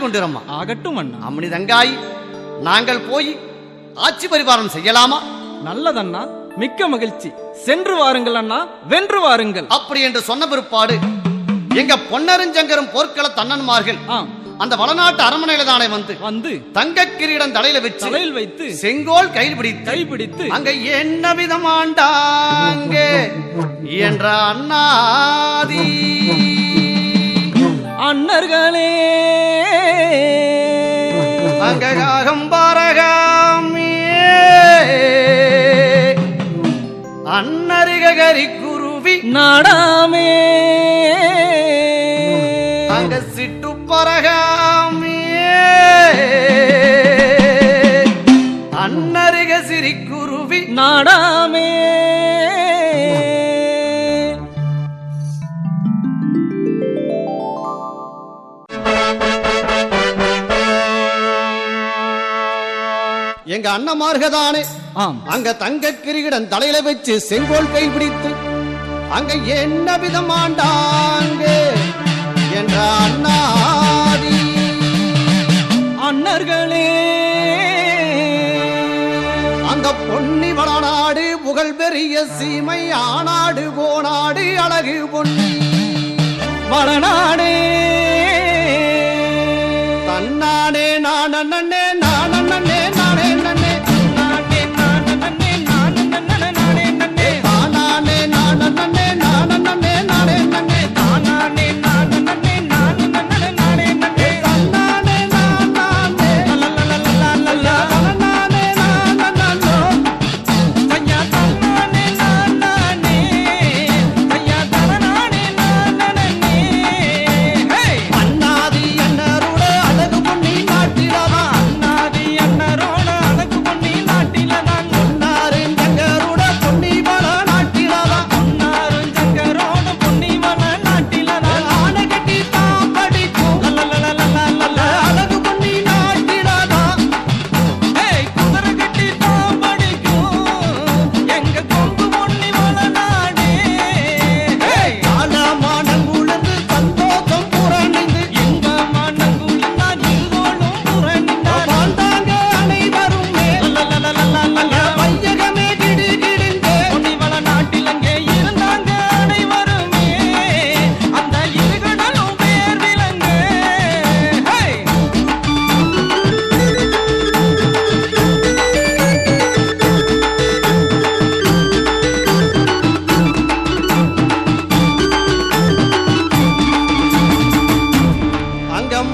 கொண்டிரம்மா. ஆகட்டும் அண்ணா. அம்மணி தங்காய், நாங்கள் போய் ஆட்சி பரிபாலனம் செய்யலாமா? நல்லதண்ணா, மிக்க மகிழ்ச்சி. சென்று வாருங்கள் அண்ணா, வென்று வாருங்கள். அப்படி என்று சொன்ன பிற்பாடு எங்க பொன்னருஞ்சங்கரும் போர்க்கள தன்னன்மார்கள் அந்த வளநாட்டு அரண்மனையில தானே வந்து தங்க கிரீடம் தலையில வைத்து செங்கோல் கைப்பிடித்து அங்க என்ன விதமாண்டாங்க என்ற அண்ணாதி அண்ணர்களே அங்க காகம்பாரகாமே அன்னரிக கரி குருவி நாடாமே அங்க சிட்டு பரகாமே அன்னரிக சிறி குருவி நாடாமே எங்க அண்ணமார்கதானே அங்க தங்க கிரீடம் தலையில வச்சு செங்கோல் கைப்பிடித்து அங்க என்ன விதமாண்டாங்க என்ற அண்ணாதி அண்ணர்களே அந்த பொன்னி வளநாடு புகழ் பெரிய சீமை ஆனாடு கோனாடு அழகு பொன்னி வளநாடே தன்னானே நான் அண்ணனே நான் அண்ணனே நானே நன்னே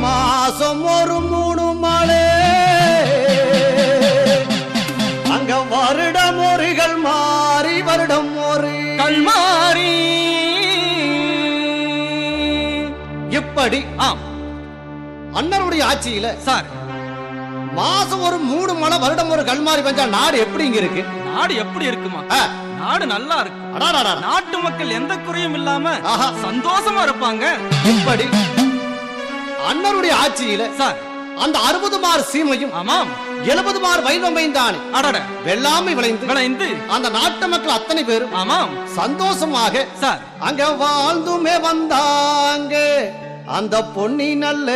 மாசம் ஒரு 3 மழை அங்க வருடம் ஒருகள் மாறி வருடம் ஒரு கல்மாரி இப்படி அண்ணனுடைய ஆட்சியில சார் மாசம் ஒரு 3 மழை வருடம் ஒரு கல்மாரி பெஞ்சா நாடு எப்படி இங்க இருக்கு? நாடு எப்படி இருக்குமா? நாடு நல்லா இருக்கு. நாட்டு மக்கள் எந்த குறையும் இல்லாம சந்தோஷமா இருப்பாங்க. இப்படி அண்ணனுடைய ஆட்சியில சார் அந்த 60 மார் சீமையும் 70 மார் வைரமைந்தானே வெள்ளாமை விளைந்து அந்த நாட்டு மக்கள் அத்தனை பேரும் சந்தோஷமாக சார் அங்க வாழ்ந்துமே வந்தாங்க அந்த பொன்னி நல்ல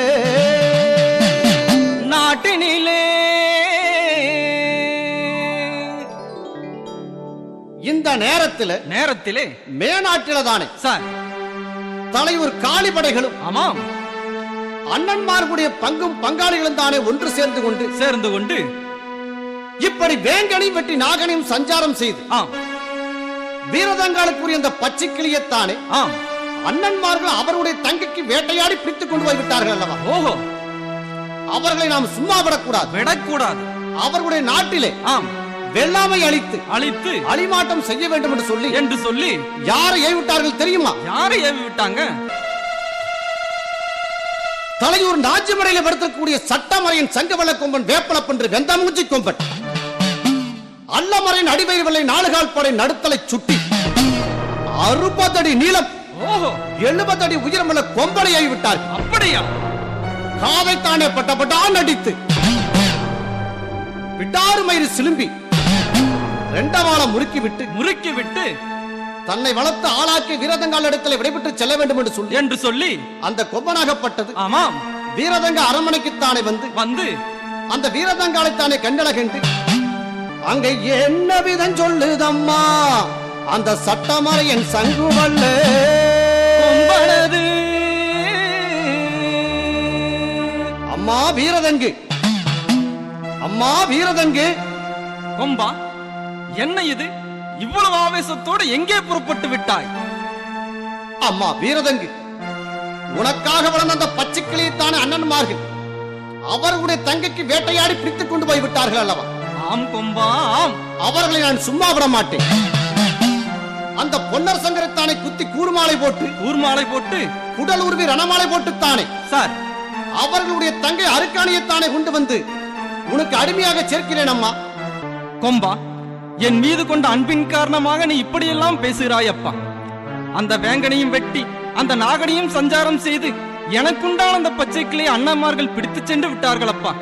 நாட்டினிலே. இந்த நேரத்திலே மேநாட்டில தானே சார் தலைவர் காளிப்படைகளும் அண்ணன்மார்களுடைய பங்கும் பங்காளிகளும் தானே ஒன்று சேர்ந்து கொண்டு இப்படி வேங்கனையும் வெட்டி நாகனையும் சஞ்சாரம் செய்து வீரதங்காளுக்குரிய அந்த பச்சை கிளியத்தானே அண்ணன்மார்கள் அவருடைய தங்கைக்கு வேட்டையாடி பிடித்துக் கொண்டு போய் விட்டார்கள் அல்லவா? ஓஹோ, அவர்களை நாம் சும்மா விடக்கூடாது. அவர்களுடைய நாட்டிலே வெள்ளாமை அழித்து அழிமாட்டம் செய்ய வேண்டும் என்று சொல்லி யாரை ஏவி விட்டார்கள் தெரியுமா? யாரை ஏவி விட்டாங்க? தலையூர் நாச்சிமடையில படுத்தக்கூடிய சட்டமறையின் சங்கவல்ல கொம்பன் வேப்பலப்பன்று வெந்தமூச்சி கொம்பன் அல்லமறையின் அடிவயிறு வெள்ளை 4 கால் படை நடுத்தலை சுட்டி 60 அடி நீளம் 70 அடி உயரமுள்ள கொம்பனை ஏவி விட்டார்கள். அப்படியா? காதைத்தானே பட்டப்பட்டான் அடித்து விட்டாறு மயிறு சிலும்பி 2 வாழ முறுக்கி விட்டு தன்னை வளர்த்து ஆளாக்கி வீரதங்கால் இடத்துல விடைபெற்று செல்ல வேண்டும் என்று சொல்லி அந்த கொம்பனாகப்பட்டது வீரதங்க அரண்மனைக்குத்தானே வந்து அந்த வீரதங்காலைத்தானே கண்டழகண்டு அங்க என்ன விதம் சொல்லுதம்மா அந்த சட்டமறையின் சங்குவல்ல அம்மா வீரதங்கு, அம்மா வீரதங்கு. கொம்பா, என்ன இது? இவ்வளவு ஆவேசத்தோடு எங்கே புறப்பட்டு விட்டாய்? அம்மா வீரதங்கு, உனக்காக வளர்ந்த அந்த பச்சைக்கிளியத்தான அண்ணன்மார்கள் அவர்களுடைய தங்கைக்கு வேட்டையாடி பிடித்துக் கொண்டு போய் விட்டார்கள் அல்லவா? ஆம் கொம்பா, ஆம். அவர்களை நான் சும்மா விட மாட்டேன். அந்த பொன்னர் சங்கரத்தானை குத்தி கூர்மாலை போட்டு குடல் உருவி ரணமாலை போட்டுத்தானே சார் அவர்களுடைய தங்கை அருக்காணியத்தானே கொண்டு வந்து உனக்கு அடிமையாக சேர்க்கிறேன் அம்மா. கொம்பா, என் மீது கொண்ட அன்பின் காரணமாக நீ இப்படியெல்லாம் பேசுகிறாயப்பா. அந்த வேங்கனையும் வெட்டி அந்த நாகனையும் சஞ்சாரம் செய்து எனக்குண்டான அந்த பச்சைக்கிளை அண்ணன்மார்கள் பிடித்து சென்று விட்டார்கள் அப்பா.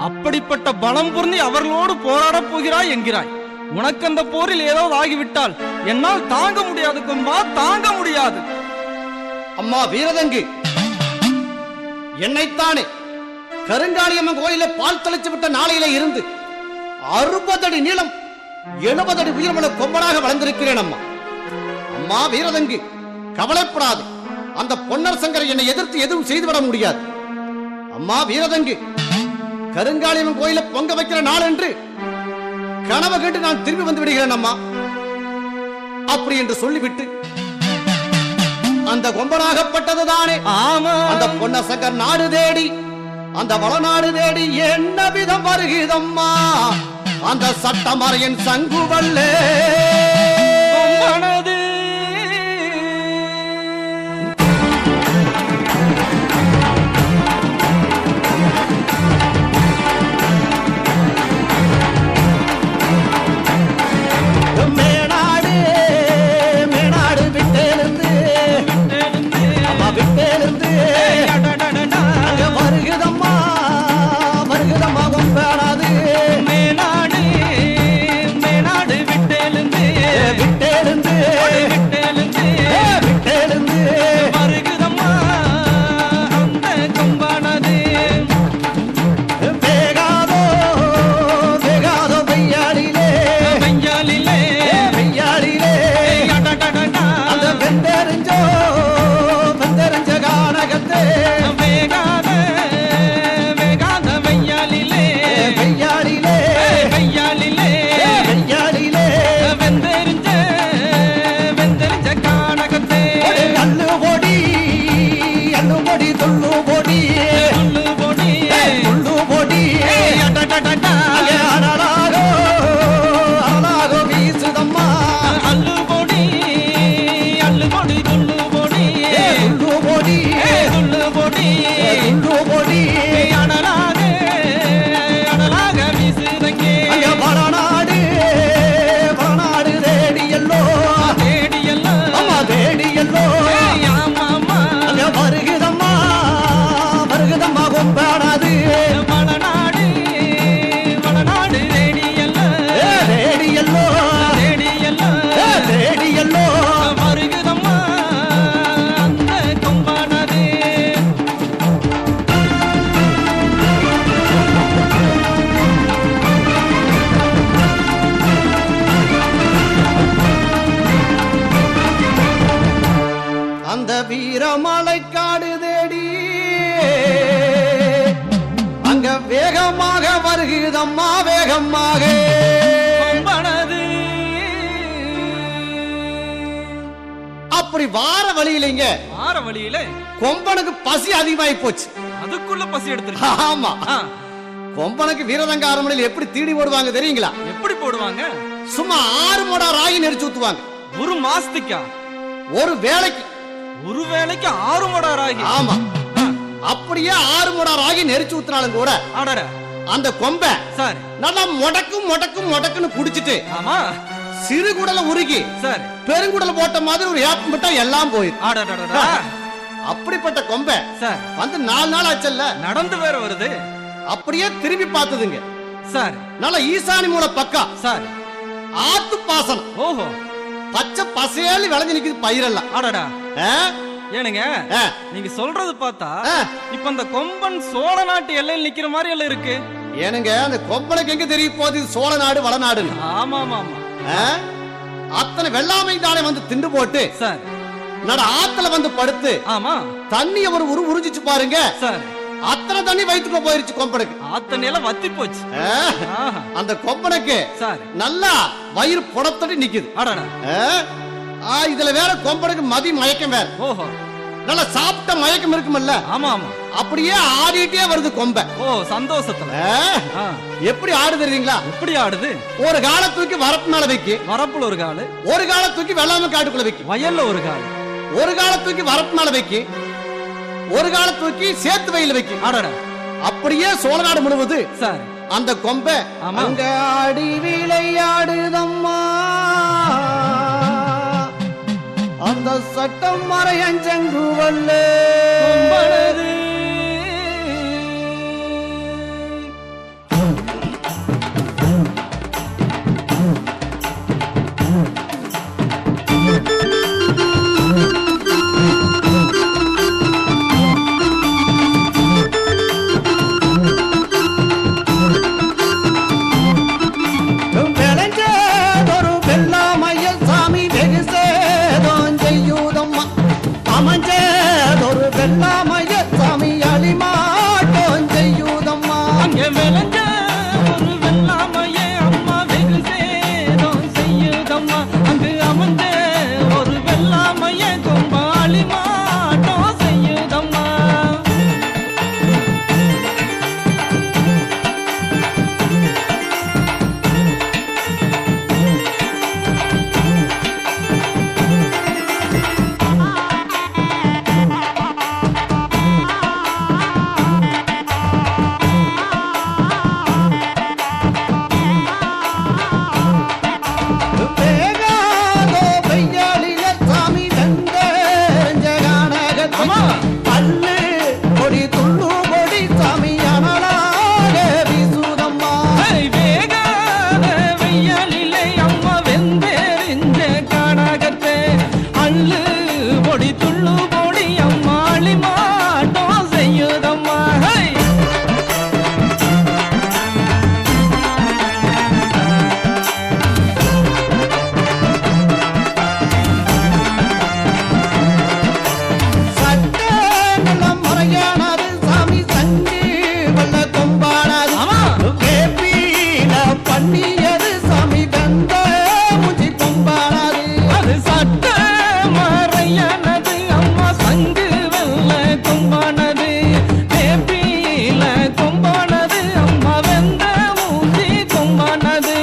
அப்படிப்பட்ட பலம் பொருந்தி அவர்களோடு போராடப் போகிறாய் என்கிறாய். உனக்கு அந்த போரில் ஏதாவது ஆகிவிட்டால் என்னால் தாங்க முடியாது கொம்பா, தாங்க முடியாது. அம்மா வீரதங்கு, என்னைத்தானே கருங்காளியம்மன் கோயில பால் தெளிச்சு விட்ட நாளையில இருந்து 60 அடி நீளம் 70 அடி உயரமுள்ள கொம்பனாக வளர்ந்திருக்கிறேன் அம்மா. அம்மா வீரதங்கு, கவலைப்படாது. அந்த பொன்னர் சங்கரை என்னை எதிர்த்து எதுவும் செய்துவிட முடியாது. அம்மா வீரதங்கு, கருங்காளியம்மன் கோயில பொங்க வைக்கிற நாள் என்று கனவு கேட்டு நான் திரும்பி வந்து விடுகிறேன் அம்மா. அப்படி என்று சொல்லிவிட்டு அந்த கொம்பனாகப்பட்டதுதானே அந்த பொன்னர் சங்கர் நாடு தேடி அந்த வளநாடு தேடி என்ன விதம் வருகிறதம்மா அந்த சட்டமறையின் சங்குவல்லே கொம்பனது. வீரமலைக்காடு தேடி அங்க வேகமாக வருகிறதம்மா வேகமாக. அப்படி வார வழியிலங்க கொம்பனுக்கு பசி அதிகமாயி போச்சு. அதுக்குள்ள பசி எடுத்து. ஆமா, கொம்பனுக்கு வீரதங்க அரண்மனையில் எப்படி தீடி போடுவாங்க தெரியுங்களா? எப்படி போடுவாங்க? சும்மா 6 மோடா ராகி நெரிச்சு ஊத்துவாங்க. ஒரு மாசத்துக்கா? ஒரு வேளைக்கு 6 மோடா ராகி. ஆமா, அப்படியே 6 மோடா ராகி நெரிச்சு ஊத்துனாலும் கூட அந்த கொம்ப சார் நல்லா மொடக்குன்னு குடிச்சிட்டு ஆமா சிறு குடல உருகி சார் பெருங்குடல் போட்ட மாதிரி ஒரு ஏப்பம் விட்டா எல்லாம் போயிடும். அப்படிப்பட்ட கொம்ப சார் வந்து 4 நாள் ஆச்சல்ல, நடந்து வேற வருது. அப்படியே திரும்பி பார்த்ததுங்க சார். நல்ல ஈசானி மூல பக்கம் சார் ஆத்து பாசனம். ஓஹோ, பச்சை பசேலி விளைஞ்சு நிக்குது பயிரெல்லாம். ஏனுங்க ஆ. நீங்க சொல்றது பார்த்தா ஆ. இப்ப அந்த கொம்பன் சோழ நாட்டு எல்லையில் நிக்கிற மாதிரி எல்லாம் இருக்கு. ஏனுங்க அந்த கொம்பனுக்கு எங்க தெரிய போகுது இது சோழ நாடு வளநாடுன்னு? ஆமா ஆமா ஆமா ஆ? அத்தனை வெள்ளாமை தானே வந்து திண்டு போட்டு சார். நட ஆத்துல வந்து படுத்து ஆமா தண்ணிய ஒரு உறிஞ்சிச்சு பாருங்க. சார். அத்தனை தண்ணி வயிற்றுக்குள்ள போயிருச்சு கொம்பனுக்கு. ஆத்தனையெல்லாம் வத்தி போச்சு. ஆ? ஆஹா. அந்த கொம்பனுக்கு சார். நல்லா வயிறு புடத்தடி நிக்குது. அடடா. இதுல வேற கொம்பனுக்கு மதி மயக்கம் வேற. ஓஹோ. நல்லா சாப்பிட்ட மயக்கம் இருக்குமல்ல, ஆமா ஆமா. அப்படியே ஆடிட்டே வருது கொம்ப. ஓ சந்தோஷத்துல. ஆ? எப்படி ஆடு தெரியுங்களா? எப்படி ஆடுது? ஒரு காலை தூக்கி வரப்பு மேல வைக்கி, வரப்புல ஒரு காலு, ஒரு காலை தூக்கி வெள்ளாமை காட்டுக்குள்ள வைக்கி, வயல்ல ஒரு காலு, ஒரு காலை தூக்கி வரப்பு மேல வைக்கி, ஒரு காலை தூக்கி சேத்து வயல்ல வைக்கி. அடடா. அப்படியே சோழநாடு முழுவது சார். அந்த கொம்ப ஆமா. அங்க ஆடி விளையாடுதம்மா அந்த சட்டம் மறையஞ்சங்குவல்ல கொம்பனது. விளைஞ்சதொரு வெள்ளாமைய சாமி வெகு சேதம் செய்யுதம்மா அமைஞ்சதொரு வெள்ளாமைய சாமி அழிமாட்டம் செய்யுதம்மா. அங்கே விளைஞ்ச ஒரு வெள்ளாமையே அம்மா வெகு சேதம் செய்யுதம்மா. அங்கு அமைஞ்ச ஒரு வெள்ளாமையே கொம்பாளி மாட்டம் செய்யுதம்மா. வேகாதோ வெய்யாலில சாமி வெந்தெறிஞ்ச கானகத்தை ஆமா. பல்லு கொடி துள்ளு கொடி சாமி அனலாக வீசுதம்மா. வேகாத வெய்யலிலே அம்மா வெந்தெறிஞ்ச கானகத்தே அள்ளு பொடி துள்ளு பொடி அம்மாளி மாட்டம் செய்யுதம்மா. சட்ட நிலம் மறையானது சாமி சங்கி வெள்ள கொம்பானது. ஆமா. வேப்பில பண்ணியது சாமி வெந்த முஞ்சி கொம்பானது. அது சட்ட மறையானது அம்மா சங்கு வெள்ள கொம்பானது. வேப்பில கொம்பானது அம்மா வெந்த மூஞ்சி கொம்பானது.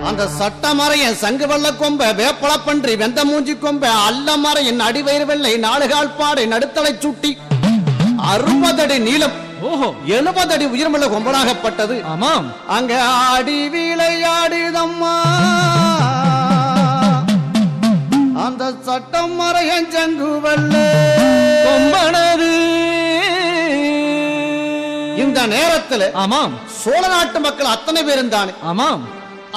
அந்த சட்ட மறையன் சங்கு வெள்ள கொம்ப வேப்பள பன்றி வெந்த மூஞ்சி கொம்ப அல்ல மறையன் அடிவயிறு வெள்ளை நாடுகால் பாடை நடுத்தலை சுட்டி 60 அடி நீளம் ஓஹோ. 70 அடி உயரமுள்ள கொம்பனாகப்பட்டது. ஆமாம். அங்க ஆடி விளையாடுதம்மா அந்த சட்டம் மறையன் சங்கு வெள்ள கொம்பனது. இந்த நேரத்தில் ஆமாம் சோழ நாட்டு மக்கள் அத்தனை பேரும் தானே ஆமாம்.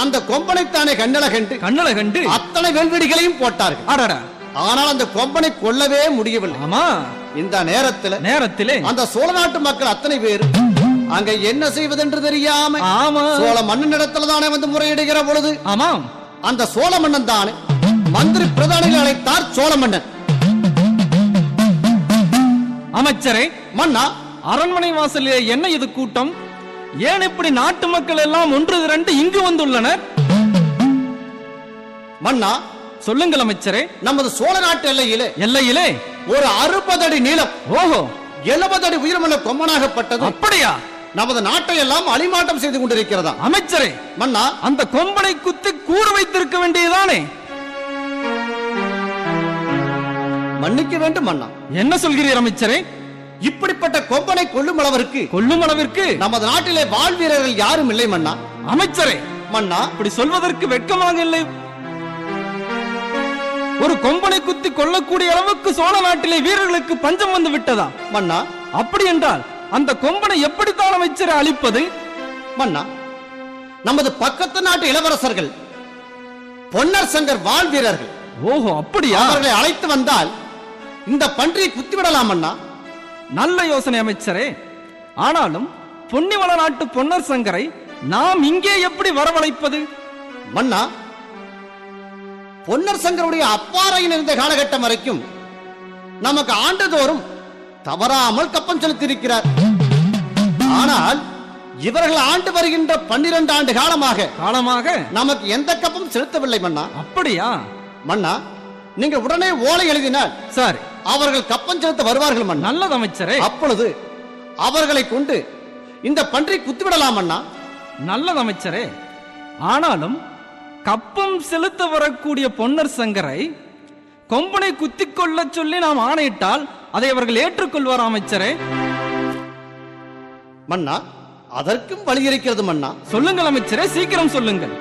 அந்த கொம்பனைத்தானே கண்ணல கண்டு கண்ணல கண்டு அத்தனை வெல்வெடிகளையும் போட்டார்கள். அடடா. ஆனால் அந்த கொம்பனை கொல்லவே முடியவில்லை. ஆமா. இந்த நேரத்திலே அந்த சோழ நாட்டு மக்கள் அத்தனை பேர் அங்க என்ன செய்வதென்று தெரியாம ஆமா. சோழ மன்னன் இடத்துல தானே வந்து முறையிடுகிற பொழுது ஆமாம். அந்த சோழ மன்னன் தானே மந்திரி பிரதானிகளை அழைத்தார் சோழ மன்னன். அமைச்சரே, மன்னா, அரண்மனை வாசலிலே என்ன இது கூட்டம்? ஏன் இப்படி நாட்டு மக்கள் எல்லாம் ஒன்று திரண்டு இங்கு வந்துள்ளனர்? மன்னா, சொல்லுங்கள் அமைச்சரே. நமது சோழ நாட்டு எல்லையிலே ஒரு 60 அடி நீளம், ஓஹோ, 70 அடி உயரமுள்ள கொம்பனாகப்பட்டது அப்படியா? நமது நாட்டை எல்லாம் அழிமாட்டம் செய்து கொண்டிருக்கிறதா? அமைச்சரே, மன்னா, அந்த கொம்பனை குத்தி கூறு வைத்திருக்க வேண்டியதானே? மன்னிக்க வேண்டும் மன்னா. என்ன சொல்கிறீர் அமைச்சரே? இப்படிப்பட்ட கொம்பனை கொல்லும் அளவிற்கு நமது நாட்டிலே வாழ் வீரர்கள் யாரும் இல்லை மன்னா. அமைச்சரே, மன்னா, இப்படி சொல்வதற்கு வெட்கமாக இல்லை. ஒரு கொம்பனை குத்தி கொல்லக்கூடிய அளவுக்கு சோழ நாட்டிலே வீரர்களுக்கு பஞ்சம் வந்து விட்டதா மன்னா? அப்படி என்றால் அந்த கொம்பனை எப்படித்தான் அமைச்சரை அழிப்பது? மன்னா, நமது பக்கத்து நாட்டு இளவரசர்கள் பொன்னர் சங்கர் வாழ் வீரர்கள். ஓஹோ, அப்படியா? அவர்களை அழைத்து வந்தால் இந்த பன்றியை குத்திவிடலாம் மன்னா. நல்ல யோசனை அமைச்சரே. ஆனாலும் பொன்னிவள நாட்டு பொன்னர் சங்கரை நாம் இங்கே எப்படி வரவழைப்பது? மன்னா, பொன்னர் சங்கருடைய அப்பாறையில் இருந்த காலகட்டம் வரைக்கும் நமக்கு ஆண்டுதோறும் தவறாமல் கப்பம் செலுத்தியிருக்கிறார். ஆனால் இவர்கள் ஆண்டு வருகின்ற 12 ஆண்டு காலமாக நமக்கு எந்த கப்பம் செலுத்தவில்லை மன்னா. அப்படியா? மன்னா, நீங்க உடனே ஓலை எழுதினால் சரி, அவர்கள் கப்பம் செலுத்த வருவார்கள் மன்னா. நல்லது அமைச்சரே. அப்பொழுது அவர்களை கொண்டு இந்த பன்றை குத்திவிடலாம் மன்னா. நல்லது அமைச்சரே. ஆனாலும் கப்பம் செலுத்த வரக்கூடிய பொன்னர் சங்கரை கொம்பனை குத்திக் கொள்ள சொல்லி நாம் ஆணையிட்டால் அதை அவர்கள் ஏற்றுக்கொள்வார் அமைச்சரே? மன்னா, அதற்கும் வழி இருக்கிறது மன்னா. சொல்லுங்கள் அமைச்சரே, சீக்கிரம் சொல்லுங்கள்.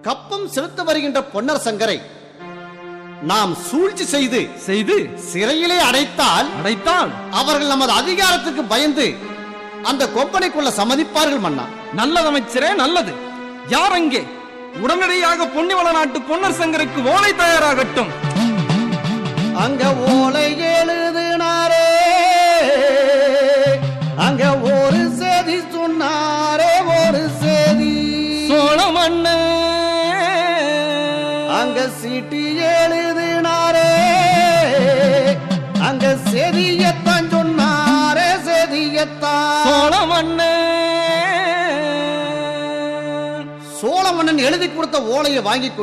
கப்பம் செலுத்த வருகின்ற பொன்னர் சங்கரை நாம் சூழ்ச்சி செய்து சிறையிலே அடைத்தால் அவர்கள் நமது அதிகாரத்துக்கு பயந்து அந்த கொம்பனை கொள்ள சம்மதிப்பார்கள் மன்னா. நல்லது அமைச்சரே, நல்லது. யார் அங்கே? உடனடியாக பொன்னிவள நாட்டு பொன்னர் சங்கருக்கு ஓலை தயாராகட்டும். அங்க ஓலை எழுதினாரே, அங்க ஒரு செய்தி சொன்னாரே, ஒரு செய்தி. சோழ மண்ணு அங்க சீட்டி எழுதினாரே, அங்க செய்தியத்தான் சொன்னாரே, செய்தியத்தான். சோழ மண்ணு சோழமன்னன் எழுதி கொடுத்த ஓலையை வாங்கிக்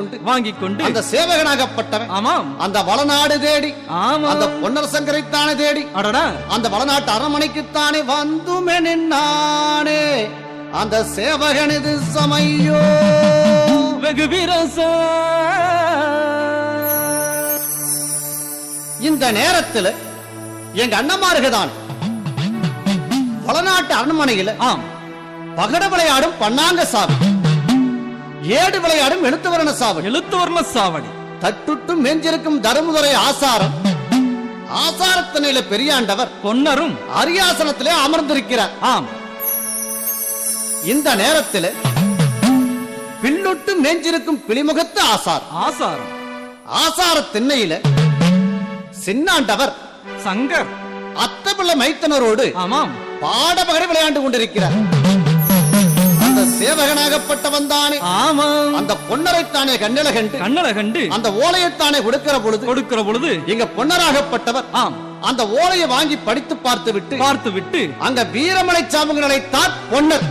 கொண்டு அந்த சேவகனாகப்பட்டவன் ஆமாம் அந்த வளநாடு தேடி அந்த பொன்னர் சங்கரைத்தானே தேடி அந்த வளநாட்டு அரண்மனைக்குத்தானே வந்துமே நின்னானே அந்த சேவகனது சமையோ வெகு விரச. இந்த நேரத்தில் எங்க அண்ணமாருகதான் வளநாட்டு அரண்மனையில் பகட விளையாடும் பன்னாங்க சாவி, ஏடு விளையாடும் எழுத்துவர்ண சாவடி, தட்டுட்டு மேஞ்சிருக்கும் தருமதுரை ஆசாரத்தினையில பெரியாண்டவர் பொன்னரும் அரியாசனத்திலே அமர்ந்திருக்கிறார். இந்த நேரத்தில் பில்லுட்டு மேஞ்சிருக்கும் பிளிமுகத்து ஆசார திண்ணையில சின்னாண்டவர் சங்கர் அத்தபிள்ளை மைத்தனரோடு பாடபகடை விளையாண்டு கொண்டிருக்கிறார். சேவகனாகப்பட்டவன் தானே அந்த பொன்னரைத்தானே கண்ணல கண்டு அந்த ஓலையைத்தானே கொடுக்கிற பொழுது இங்க பொன்னராகப்பட்டவர் அந்த ஓலையை வாங்கி படித்து பார்த்து விட்டு அங்க வீரமலை சாமுங்களை தான் பொன்னர்.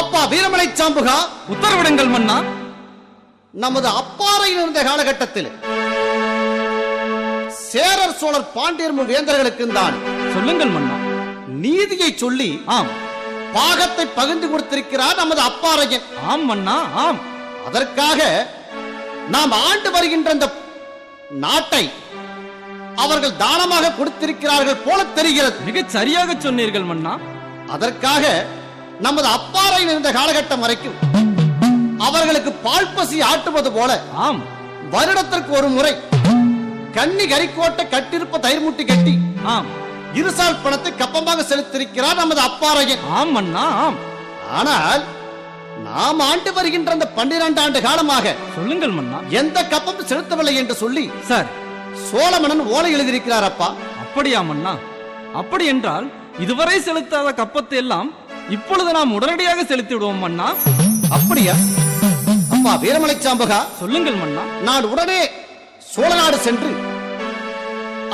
அப்பா வீரமலை சாம்புகா, உத்தரவிடுங்கள் மன்னா. நமது அப்பாறையில் இருந்த காலகட்டத்தில் சேரர் சோழர் பாண்டியர் வேந்தர்களுக்கு தான் சொல்லுங்கள் மன்னா நீதியை சொல்லி பாகத்தை பகிர்ந்து கொடுத்திருக்கிறார் நமது அப்பாறையன். அதற்காக நாம் ஆண்டு வருகின்ற இந்த நாட்டை அவர்கள் தானமாக கொடுத்திருக்கிறார்கள் போல தெரிகிறது. மிக சரியாக சொன்னீர்கள் மன்னா. அதற்காக நமது அப்பாறையில் இருந்த காலகட்டம் வரைக்கும் அவர்களுக்கு பால் பசி ஆட்டுவது போல வருடத்திற்கு ஒரு முறை கன்னி கரிக்கோட்டை கட்டிருப்ப தயிர் முட்டி கட்டி இருசால் பணத்தை கப்பமாக செலுத்திருக்கிறார் நமது அப்பாறையன். ஆனால் நாம் ஆண்டு வருகின்ற அந்த 12 ஆண்டு காலமாக சொல்லுங்கள் மன்னா எந்த கப்பம் செலுத்தவில்லை என்று சொல்லி சார் சோழமன்னன் ஓலை எழுதியிருக்கிறார் அப்பா. அப்படியா மன்னா? அப்படி என்றால் இதுவரை செலுத்தாத கப்பத்தை எல்லாம் இப்பொழுது நாம் உடனடியாக செலுத்தி விடுவோம் மன்னா. அப்படியா அப்பா வீரமலை சாம்பகா? சொல்லுங்கள் மன்னா. நான் உடனே சோழ நாடு சென்று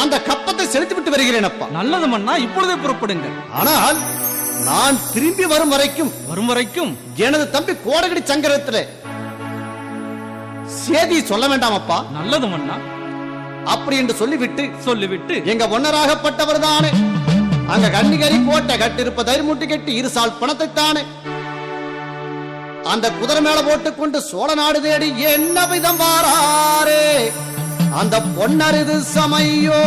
அந்த கப்பத்தை செலுத்தி விட்டு வருகிறேன் அப்பா. நல்லது மன்னா, இப்பொழுதே புறப்படுங்கள். ஆனால் நான் திரும்பி வரும் வரைக்கும் எனது தம்பி கோடகிரி சங்கரத்தில் சேதி சொல்ல வேண்டாம் அப்பா. நல்லது மன்னா. அப்படி என்று சொல்லிவிட்டு எங்க ஒன்னராகப்பட்டவர் தானே அங்க கன்னிகரி கோட்டை கட்டிருப்ப தயிர் முட்டி கட்டி இருசால் பணத்தை தானே அந்த குதிரை மேல போட்டுக்கொண்டு சோழ நாடு தேடி என்ன விதம் வாராரே அந்த பொன்னருது சமையோ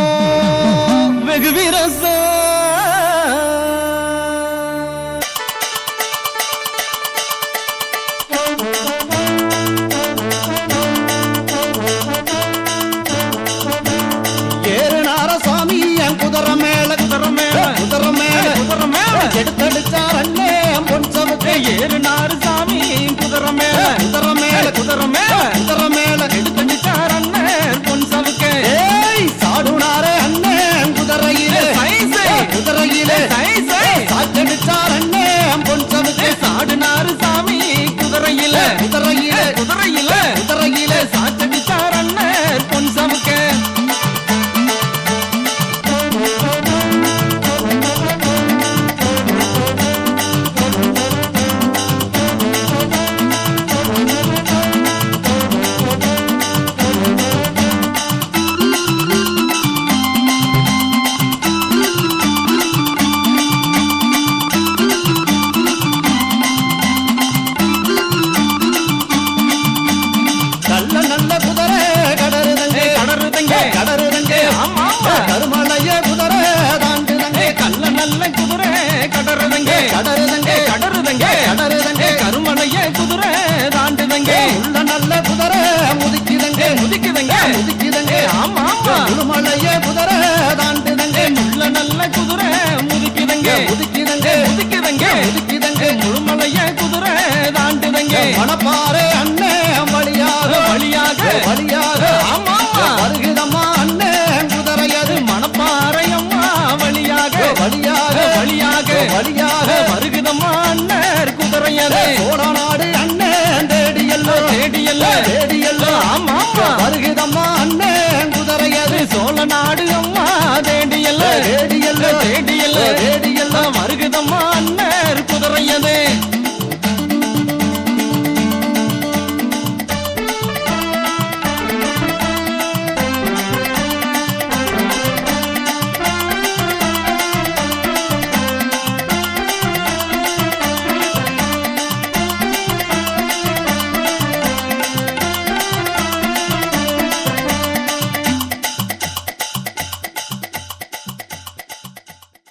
வெகு விரச ஏறு நாரசாமி என் குதிரை மேல எடுத்தடிச்சார் அண்ணே பொன் சமுக்கு ஏறு நாறு சாமி குதிரை மேல எடுத்தடிச்சார் அண்ணன் பொன் சவுக்கு ஏய் சாடுனாரே அண்ணே குதிரையிலே சாத்தடிச்சார் அண்ணே பொன் சமுக்கு சாடுனாறு சாமி குதிரையில சாத்தடிச்சார் அண்ணன் பொன் சவுக்கு நல்ல குதிரை கடருதங்கே ஆமா கருமலைய குதிரை தாண்டுதங்கே கல்ல நல்ல குதிரை கடறுதங்கே கடருதங்கே கருமலைய குதிரை தாண்டுதங்கே உள்ள நல்ல குதிரை முதிக்குதங்கே ஆமா கருமலைய குதிரை தாண்டுதங்கே உள்ள நல்ல குதிரை முதிக்குதங்கே முதிக்குதங்கே முழுமலைய குதிரை தாண்டுதங்கே மணப்பாறை